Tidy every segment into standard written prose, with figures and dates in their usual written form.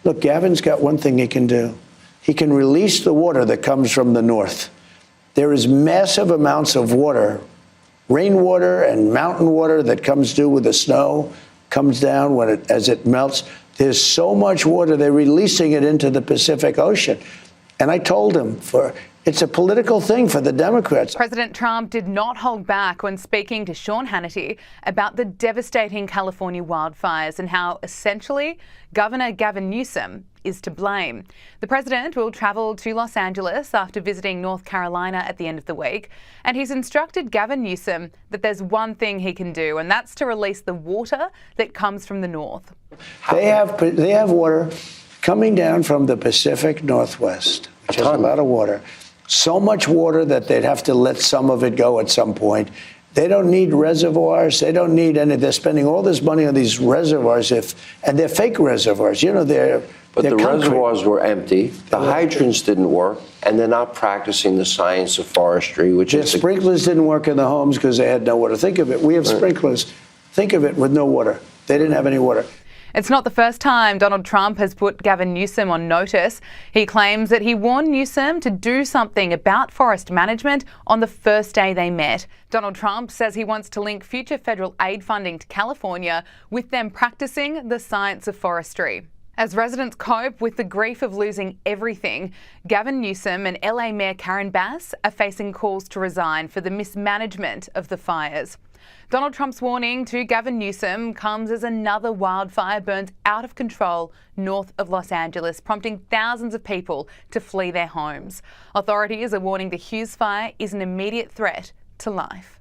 Look, Gavin's got one thing he can do. He can release the water that comes from the north. There is massive amounts of water, rainwater and mountain water that comes due with the snow, comes down as it melts. There's so much water, they're releasing it into the Pacific Ocean. And I told him, it's a political thing for the Democrats. President Trump did not hold back when speaking to Sean Hannity about the devastating California wildfires and how, essentially, Governor Gavin Newsom is to blame. The president will travel to Los Angeles after visiting North Carolina at the end of the week, and he's instructed Gavin Newsom that there's one thing he can do, and that's to release the water that comes from the north. They have water coming down from the Pacific Northwest, which has a lot of water. So much water that they'd have to let some of it go at some point. They don't need reservoirs. They don't need any. They're spending all this money on these reservoirs, and they're fake reservoirs. You know, But the reservoirs were empty. The hydrants didn't work, and they're not practicing the science of forestry, which is the sprinklers didn't work in the homes because they had no water. Think of it. We have sprinklers. Think of it with no water. They didn't have any water. It's not the first time Donald Trump has put Gavin Newsom on notice. He claims that he warned Newsom to do something about forest management on the first day they met. Donald Trump says he wants to link future federal aid funding to California with them practicing the science of forestry. As residents cope with the grief of losing everything, Gavin Newsom and LA Mayor Karen Bass are facing calls to resign for the mismanagement of the fires. Donald Trump's warning to Gavin Newsom comes as another wildfire burns out of control north of Los Angeles, prompting thousands of people to flee their homes. Authorities are warning the Hughes fire is an immediate threat to life.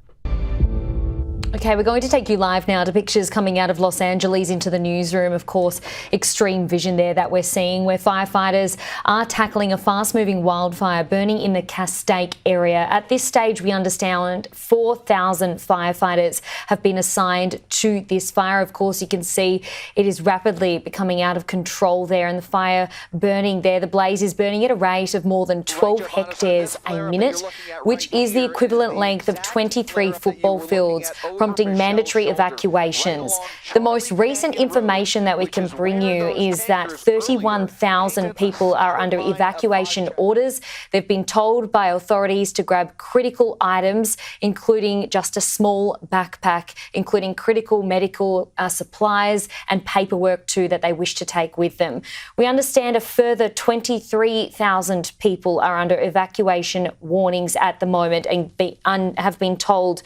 Okay, we're going to take you live now to pictures coming out of Los Angeles into the newsroom. Of course, extreme vision there that we're seeing where firefighters are tackling a fast-moving wildfire burning in the Castaic area. At this stage, we understand 4,000 firefighters have been assigned to this fire. Of course, you can see it is rapidly becoming out of control there, and the fire burning there, the blaze is burning at a rate of more than 12 hectares a minute, which is the equivalent length of 23 football fields, prompting mandatory evacuations. The most recent information that we can bring you is that 31,000 people are under evacuation orders. They've been told by authorities to grab critical items, including just a small backpack, including critical medical supplies and paperwork too that they wish to take with them. We understand a further 23,000 people are under evacuation warnings at the moment and have been told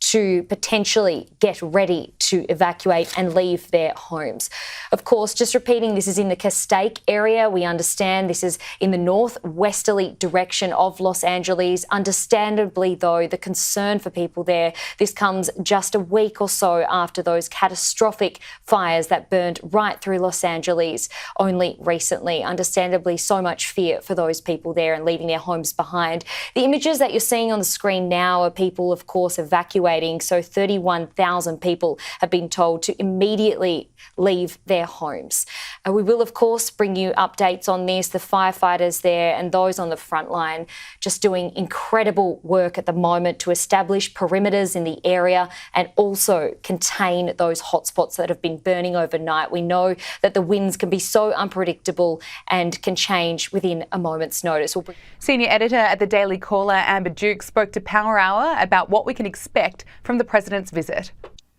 to potentially get ready to evacuate and leave their homes. Of course, just repeating, this is in the Castaic area. We understand this is in the northwesterly direction of Los Angeles. Understandably, though, the concern for people there, this comes just a week or so after those catastrophic fires that burned right through Los Angeles only recently. Understandably, so much fear for those people there and leaving their homes behind. The images that you're seeing on the screen now are people, of course, evacuating. So 31,000 people have been told to immediately leave their homes. We will, of course, bring you updates on this. The firefighters there and those on the front line just doing incredible work at the moment to establish perimeters in the area and also contain those hotspots that have been burning overnight. We know that the winds can be so unpredictable and can change within a moment's notice. Senior editor at the Daily Caller, Amber Duke, spoke to Power Hour about what we can expect from the president's visit.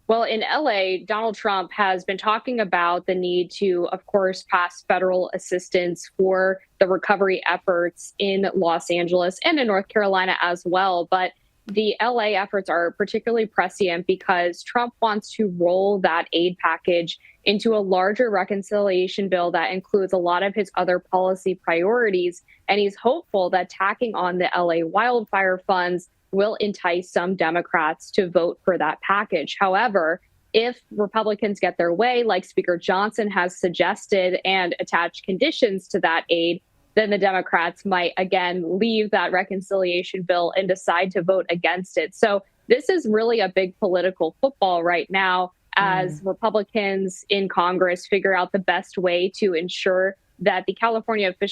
Well, in LA, Donald Trump has been talking about the need to, of course, pass federal assistance for the recovery efforts in Los Angeles and in North Carolina as well. But the LA efforts are particularly prescient because Trump wants to roll that aid package into a larger reconciliation bill that includes a lot of his other policy priorities. And he's hopeful that tacking on the LA wildfire funds will entice some Democrats to vote for that package. However, if Republicans get their way, like Speaker Johnson has suggested, and attach conditions to that aid, then the Democrats might again leave that reconciliation bill and decide to vote against it. So this is really a big political football right now as Republicans in Congress figure out the best way to ensure that the California officials